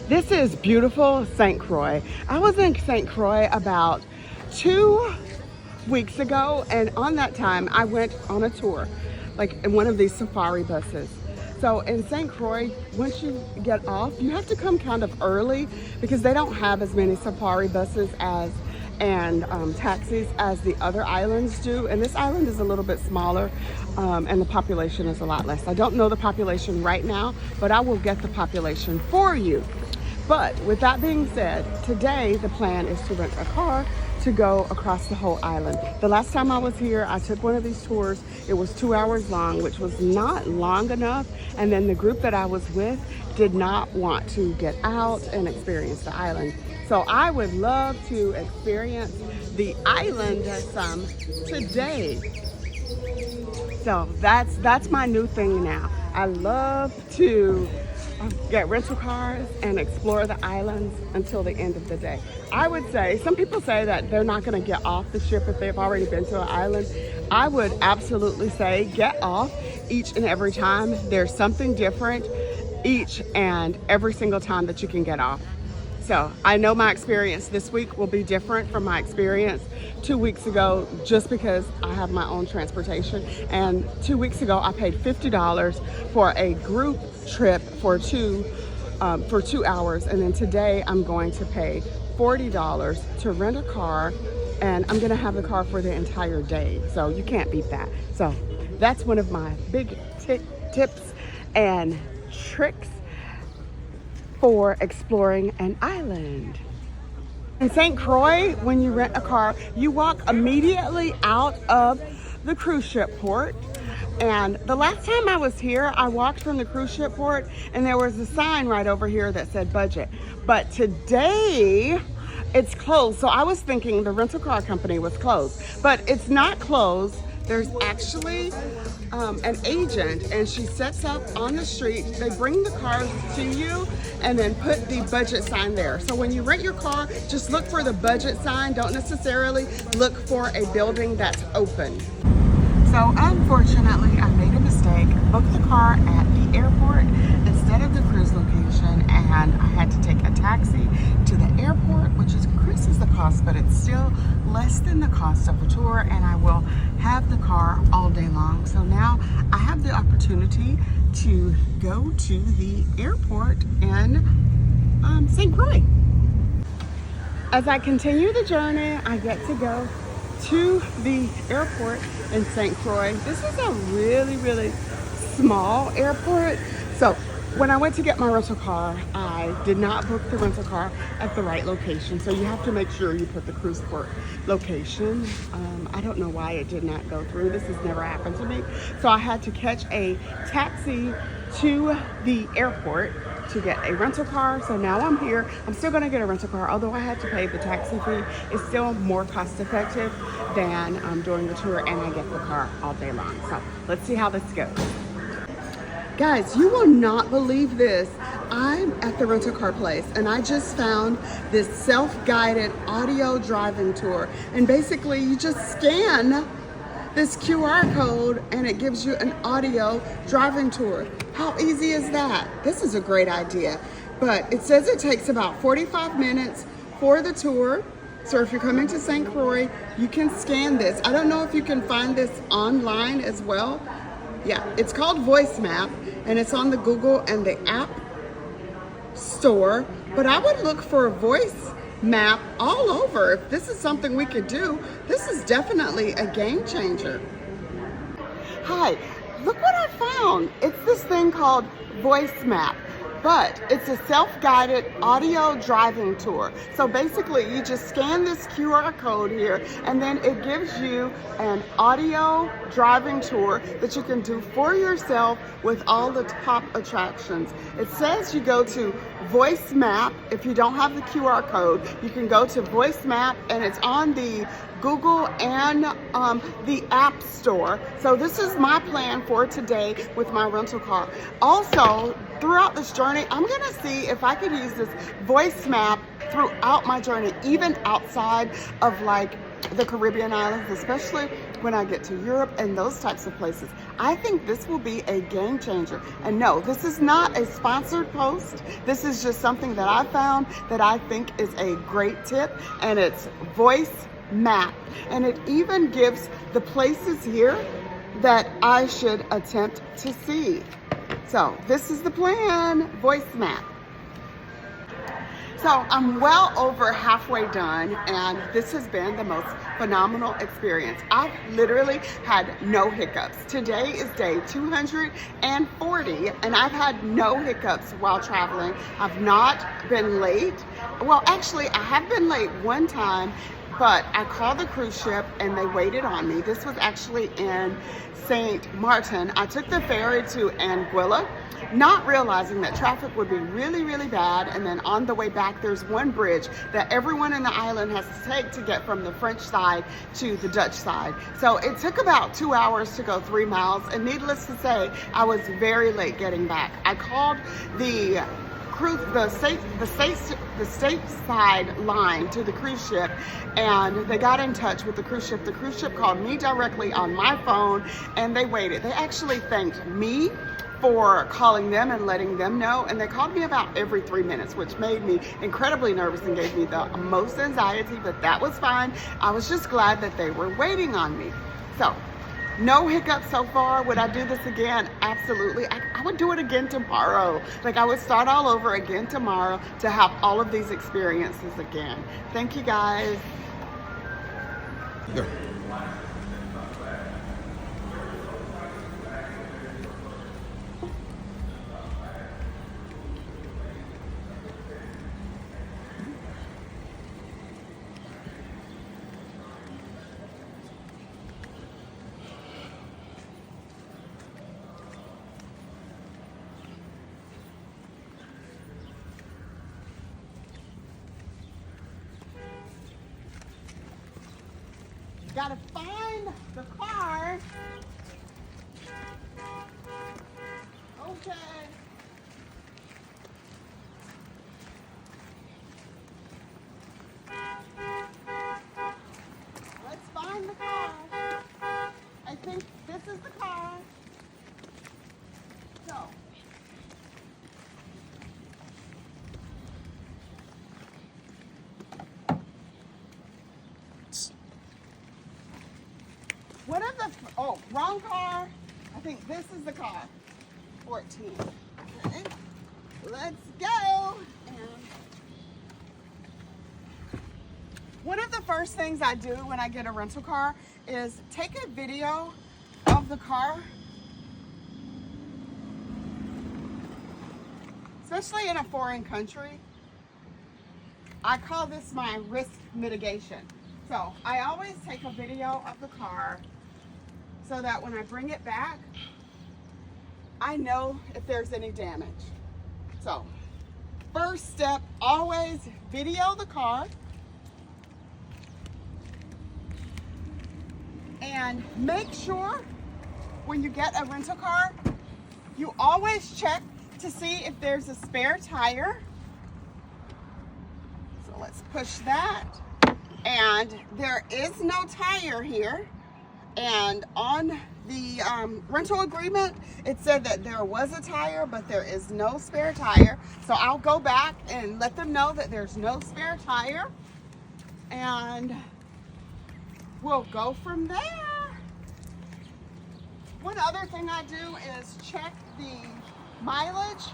This is beautiful St. Croix. I was in St. Croix about 2 weeks ago, and on that time I went on a tour, like in one of these safari buses. So in St. Croix, once you get off, you have to come kind of early because they don't have as many safari buses and taxis as the other islands do. And this island is a little bit smaller and the population is a lot less. I don't know the population right now, but I will get the population for you. But with that being said, today the plan is to rent a car to go across the whole island. The last time I was here, I took one of these tours. It was 2 hours long, which was not long enough. And then the group that I was with did not want to get out and experience the island. So I would love to experience the island some today. So that's my new thing now. I love to get rental cars and explore the islands until the end of the day. I would say, some people say that they're not going to get off the ship if they've already been to an island. I would absolutely say get off each and every time. There's something different each and every single time that you can get off. So I know my experience this week will be different from my experience 2 weeks ago, just because I have my own transportation. And 2 weeks ago, I paid $50 for a group trip for 2 hours. And then today I'm going to pay $40 to rent a car, and I'm gonna have the car for the entire day. So you can't beat that. So that's one of my big tips and tricks for exploring an island. In St. Croix, when you rent a car, you walk immediately out of the cruise ship port. And the last time I was here, I walked from the cruise ship port and there was a sign right over here that said budget. But today, it's closed. So I was thinking the rental car company was closed, but it's not closed. There's actually an agent, and she sets up on the street. They bring the cars to you and then put the budget sign there. So when you rent your car, just look for the budget sign. Don't necessarily look for a building that's open. So unfortunately, I made a mistake. Booked the car at the airport instead of the cruise location, and I had to take a taxi to the airport, which increases the cost, but it's still less than the cost of a tour, and I will have the car all day long. So now I have the opportunity to go to the airport in St. Croix. As I continue the journey, I get to go to the airport in St. Croix. This is a really, really small airport. So when I went to get my rental car, I did not book the rental car at the right location. So you have to make sure you put the cruise port location. I don't know why it did not go through. This has never happened to me. So I had to catch a taxi to the airport to get a rental car. So now I'm here. I'm still gonna get a rental car, although I had to pay the taxi fee. It's still more cost effective than doing the tour, and I get the car all day long. So let's see how this goes. Guys, you will not believe this. I'm at the rental car place and I just found this self-guided audio driving tour. And basically you just scan this QR code and it gives you an audio driving tour. How easy is that? This is a great idea. But it says it takes about 45 minutes for the tour. So if you're coming to St. Croix, you can scan this. I don't know if you can find this online as well. Yeah, it's called VoiceMap and it's on the Google and the App Store. But I would look for a VoiceMap all over. If this is something we could do, this is definitely a game changer. Hi, look what I found. It's this thing called VoiceMap, but it's a self-guided audio driving tour. So basically you just scan this QR code here and then it gives you an audio driving tour that you can do for yourself with all the top attractions. It says you go to VoiceMap. If you don't have the QR code, you can go to VoiceMap and it's on the Google and the App Store. So this is my plan for today with my rental car. Also, throughout this journey, I'm gonna see if I could use this VoiceMap throughout my journey, even outside of like the Caribbean islands, especially when I get to Europe and those types of places. I think this will be a game changer. And no, this is not a sponsored post. This is just something that I found that I think is a great tip, and it's VoiceMap. And it even gives the places here that I should attempt to see. So this is the plan, VoiceMap. So I'm well over halfway done, and this has been the most phenomenal experience. I've literally had no hiccups. Today is day 240, and I've had no hiccups while traveling. I've not been late. Well, actually, I have been late one time, but I called the cruise ship and they waited on me. This was actually in St. Martin. I took the ferry to Anguilla, not realizing that traffic would be really, really bad. And then on the way back, there's one bridge that everyone in the island has to take to get from the French side to the Dutch side. So it took about 2 hours to go 3 miles. And needless to say, I was very late getting back. I called the stateside line to the cruise ship, and they got in touch with the cruise ship. The cruise ship called me directly on my phone, and they waited. They actually thanked me for calling them and letting them know, and they called me about every 3 minutes, which made me incredibly nervous and gave me the most anxiety, but that was fine. I was just glad that they were waiting on me. So no hiccups so far. Would I do this again? Absolutely. I would do it again tomorrow. Like, I would start all over again tomorrow to have all of these experiences again. Thank you, guys. Here. Gotta find the car. Okay. Let's find the car. I think this is the car. So. What are the, oh, wrong car. I think this is the car. 14. Okay, let's go. And one of the first things I do when I get a rental car is take a video of the car, especially in a foreign country. I call this my risk mitigation. So I always take a video of the car so that when I bring it back, I know if there's any damage. So first step, always video the car. And make sure when you get a rental car, you always check to see if there's a spare tire. So let's push that. And there is no tire here. And on the rental agreement, it said that there was a tire, but there is no spare tire. So I'll go back and let them know that there's no spare tire. And we'll go from there. One other thing I do is check the mileage.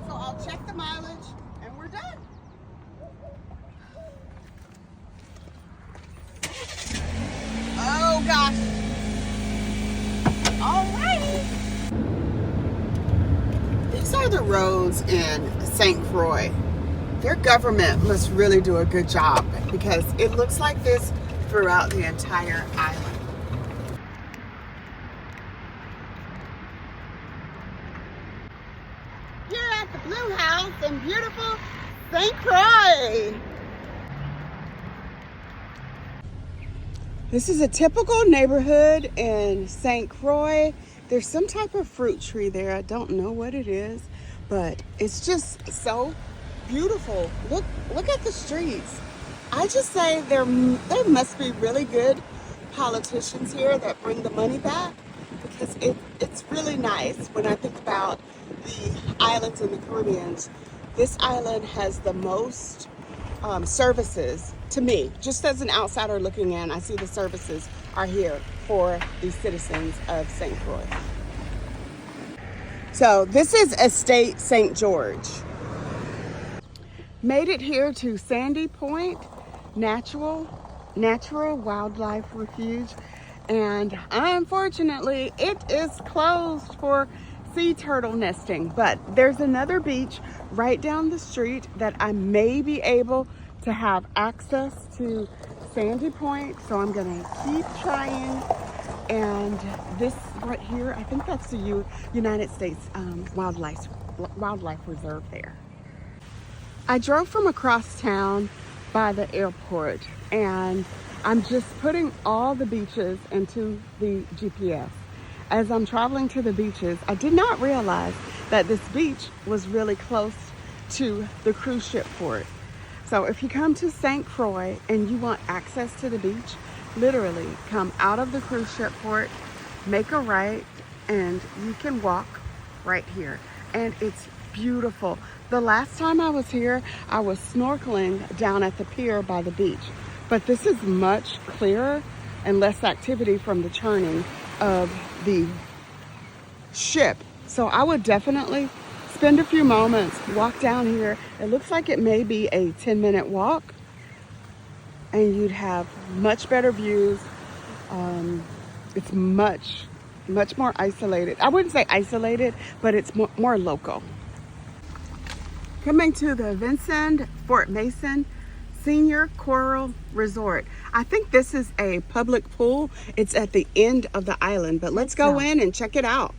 So I'll check the mileage and we're done. Oh gosh. Alrighty. These are the roads in St. Croix. Their government must really do a good job because it looks like this throughout the entire island. Here at the Blue House in beautiful St. Croix. This is a typical neighborhood in St. Croix. There's some type of fruit tree there. I don't know what it is, but it's just so beautiful. Look at the streets. I just say there must be really good politicians here that bring the money back, because it's really nice. When I think about the islands in the Caribbean, this island has the most services to me. Just as an outsider looking in, I see the services are here for the citizens of St. Croix. So this is Estate St. George. Made it here to Sandy Point Natural Wildlife Refuge, and unfortunately it is closed for sea turtle nesting, but there's another beach right down the street that I may be able to have access to Sandy Point, so I'm gonna keep trying. And this right here, I think that's the United States Wildlife Reserve there. I drove from across town by the airport, and I'm just putting all the beaches into the GPS. As I'm traveling to the beaches, I did not realize that this beach was really close to the cruise ship port. So if you come to St. Croix and you want access to the beach, literally come out of the cruise ship port, make a right, and you can walk right here. And it's beautiful. The last time I was here, I was snorkeling down at the pier by the beach. But this is much clearer and less activity from the churning of the ship. So I would definitely spend a few moments, walk down here. It looks like it may be a 10-minute walk, and you'd have much better views. It's much more isolated. I wouldn't say isolated, but it's more local. Coming to the Vincent Fort Mason Senior Coral Resort. I think this is a public pool. It's at the end of the island, but let's go in and check it out.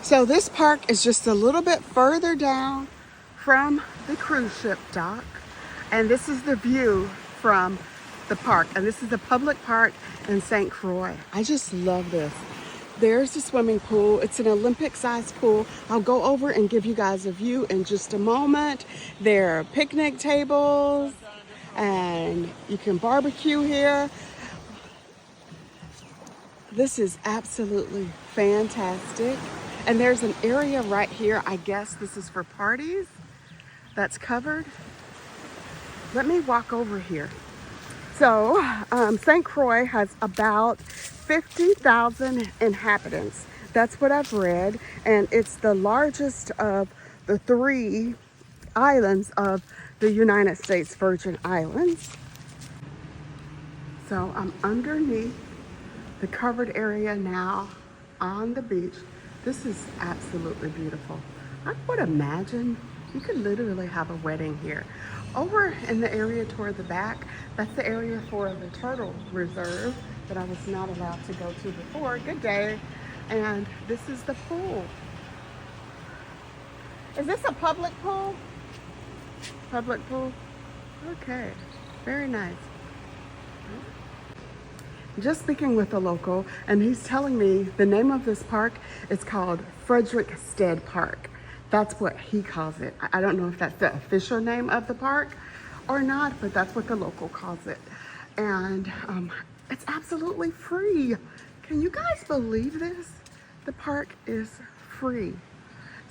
So this park is just a little bit further down from the cruise ship dock, and this is the view from the park, and this is the public park in St. Croix. I just love this. There's the swimming pool. It's an Olympic-sized pool. I'll go over and give you guys a view in just a moment. There are picnic tables, and you can barbecue here. This is absolutely fantastic. And there's an area right here, I guess this is for parties, that's covered. Let me walk over here. So St. Croix has about 50,000 inhabitants. That's what I've read. And it's the largest of the 3 islands of the United States Virgin Islands. So I'm underneath the covered area now on the beach. This is absolutely beautiful. I would imagine you could literally have a wedding here. Over in the area toward the back, that's the area for the turtle reserve that I was not allowed to go to before. Good day. And this is the pool. Is this a public pool? Public pool? Okay, very nice. Just speaking with a local, and he's telling me the name of this park is called Christiansted Park. That's what he calls it. I don't know if that's the official name of the park or not, but that's what the local calls it. And it's absolutely free. Can you guys believe this? The park is free.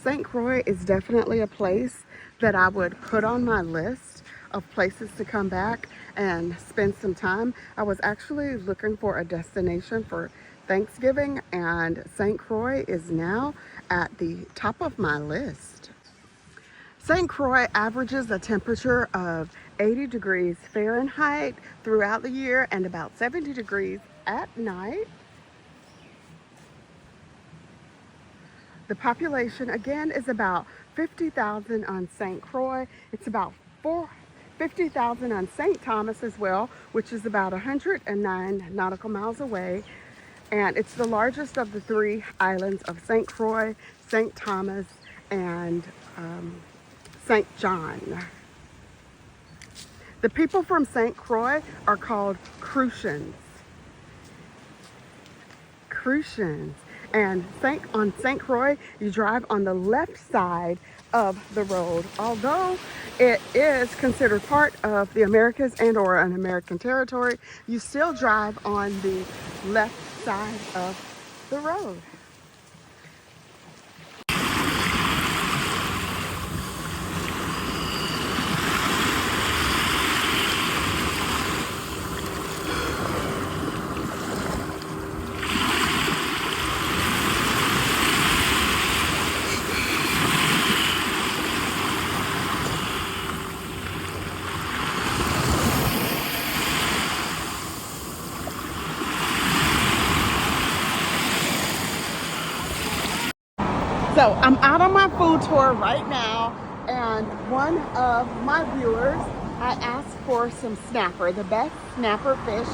St. Croix is definitely a place that I would put on my list of places to come back and spend some time. I was actually looking for a destination for Thanksgiving, and St. Croix is now at the top of my list. St. Croix averages a temperature of 80 degrees Fahrenheit throughout the year and about 70 degrees at night. The population again is about 50,000 on St. Croix. It's about 50,000 on St. Thomas as well, which is about 109 nautical miles away. And it's the largest of the 3 islands of St. Croix, St. Thomas, and St. John. The people from St. Croix are called Crucians. Crucians. And on St. Croix, you drive on the left side of the road. Although it is considered part of the Americas and or an American territory, you still drive on the left side of the road. So I'm out on my food tour right now, and one of my viewers, I asked for some snapper, the best snapper fish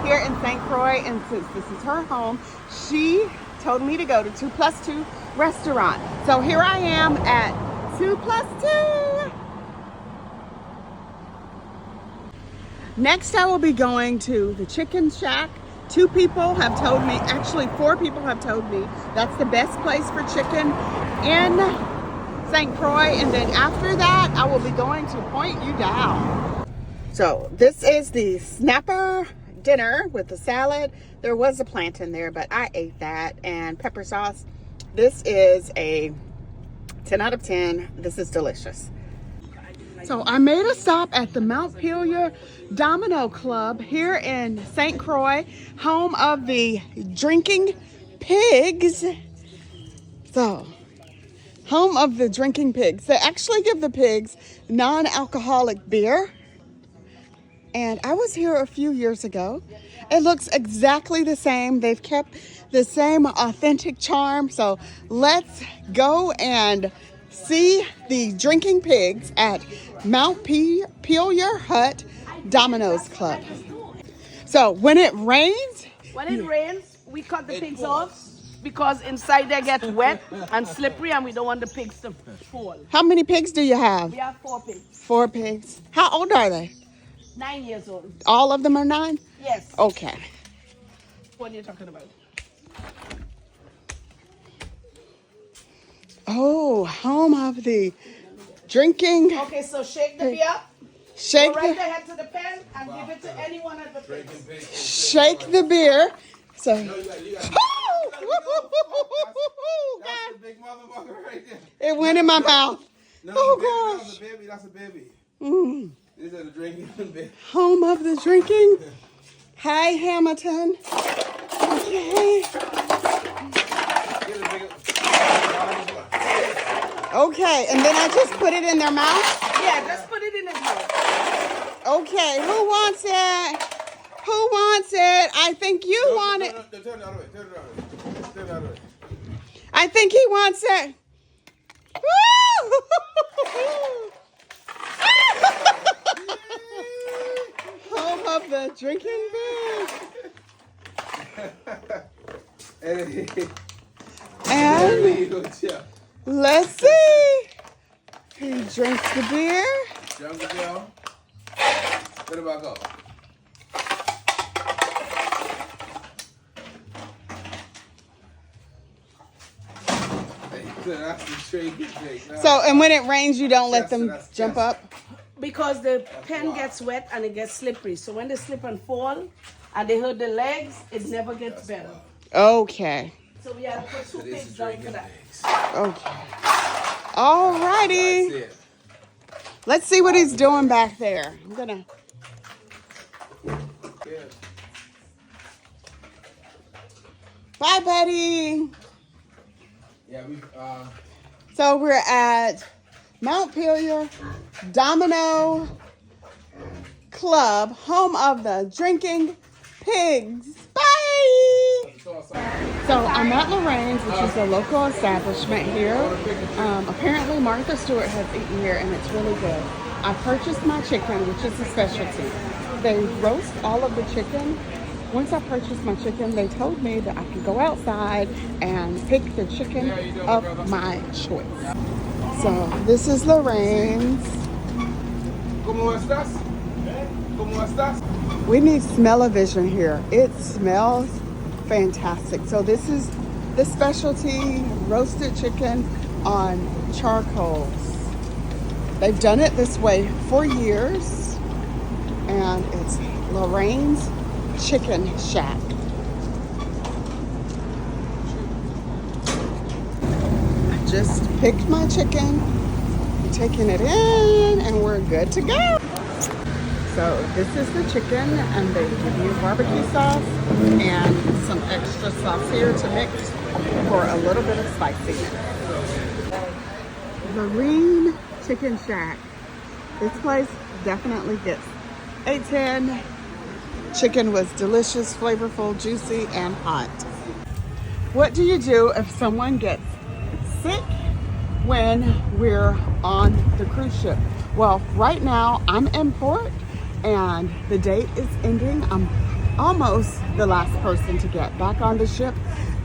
here in St. Croix, and since this is her home, she told me to go to 2+2 restaurant. So here I am at 2+2. Next I will be going to the Chicken Shack. 2 people have told me, actually 4 people have told me that's the best place for chicken in St. Croix. And then after that, I will be going to Point You Down. So this is the snapper dinner with the salad. There was a plantain there, but I ate that, and pepper sauce. This is a 10 out of 10. This is delicious. So I made a stop at the Montpelier Domino Club here in St. Croix, home of the Drinking Pigs. So, home of the Drinking Pigs. They actually give the pigs non-alcoholic beer. And I was here a few years ago. It looks exactly the same. They've kept the same authentic charm. So let's go and see the Drinking Pigs at Montpelier Hut Domino's Club. So when it rains, we cut the pigs off because inside they get wet and slippery, and we don't want the pigs to fall. How many pigs do you have? We have 4 pigs. 4 pigs. How old are they? 9 years old. All of them are 9? Yes. Okay. What are you talking about? Oh, home of the Drinking. Okay, so shake the beer. Shake Go right the ahead to the pen and give it to anyone at the pigs. shake the beer. So That's the big motherfucker right there. it went in my mouth. No, Oh that's gosh. a baby. That's a baby. Mm. This is a drinking baby. Home of the Drinking. Hi, Hamilton. Okay. Okay, and then I just put it in their mouth? Yeah, just put it in his mouth. Okay, who wants it? Who wants it? I think you want it. Turn it out of it. Turn it out of it. Turn it out of it. I think he wants it. Home of the Drinking Pigs. And let's see. He drinks the beer. Jungle Joe. Where do I go? That's the straight thing. No. So, and when it rains, you don't let them That's jump up? Because the pen gets wet and it gets slippery. So when they slip and fall and they hurt the legs, it never gets better. Okay. So we have to put 2 pigs down for that. Okay. All righty. That's it. Let's see what he's doing back there. I'm gonna. Yeah. Bye, buddy. Yeah, we So we're at Montpelier Domino Club, home of the Drinking Pigs. Bye. So I'm at Lorraine's, which is a local establishment here. Apparently Martha Stewart has eaten here, and it's really good. I purchased my chicken, which is a specialty. They roast all of the chicken. Once I purchased my chicken, they told me that I could go outside and pick the chicken of my choice. So this is Lorraine's. ¿Cómo estás? ¿Cómo estás? We need smell-o-vision here. It smells fantastic. So this is the specialty roasted chicken on charcoals. They've done it this way for years, and it's Lorraine's Chicken Shack. I just picked my chicken, I'm taking it in, and we're good to go. So this is the chicken, and they give you barbecue sauce and some extra sauce here to mix for a little bit of spiciness. Lorraine Chicken Shack. This place definitely gets a 10. Chicken was delicious, flavorful, juicy, and hot. What do you do if someone gets sick when we're on the cruise ship? Well, right now I'm in port and the date is ending. I'm almost the last person to get back on the ship.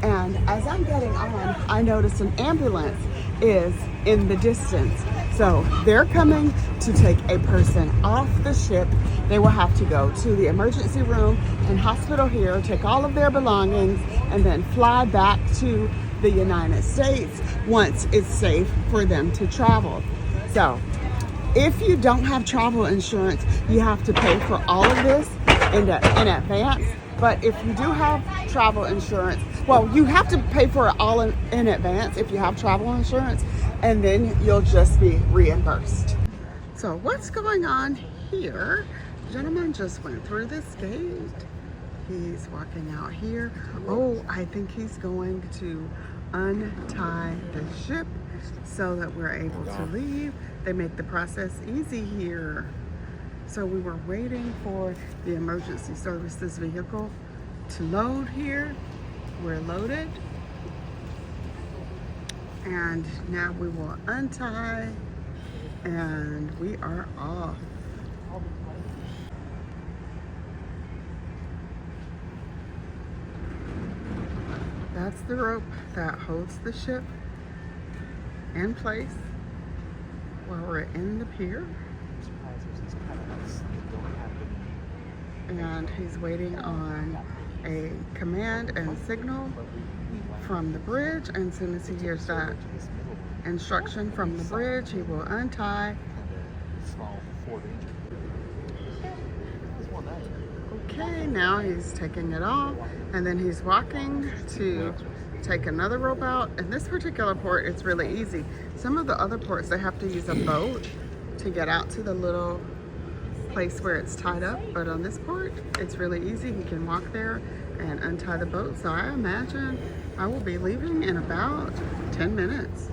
And as I'm getting on, I notice an ambulance is in the distance. So they're coming to take a person off the ship. They will have to go to the emergency room and hospital here, take all of their belongings, and then fly back to the United States once it's safe for them to travel. So if you don't have travel insurance, you have to pay for all of this in advance. But if you do have travel insurance, well, you have to pay for it all in advance if you have travel insurance, and then you'll just be reimbursed. So what's going on here? The gentleman just went through this gate. He's walking out here. Oh, I think he's going to untie the ship so that we're able to leave. They make the process easy here. So we were waiting for the emergency services vehicle to load here. We're loaded. And now we will untie and we are off. That's the rope that holds the ship in place while we're in the pier. And he's waiting on a command and signal from the bridge, and as soon as he hears that instruction from the bridge, he will untie. Okay, now he's taking it off, and then he's walking to take another rope out. In this particular port, it's really easy. Some of the other ports, they have to use a boat to get out to the little place where it's tied up, but on this port, it's really easy. He can walk there and untie the boat. So I imagine I will be leaving in about 10 minutes.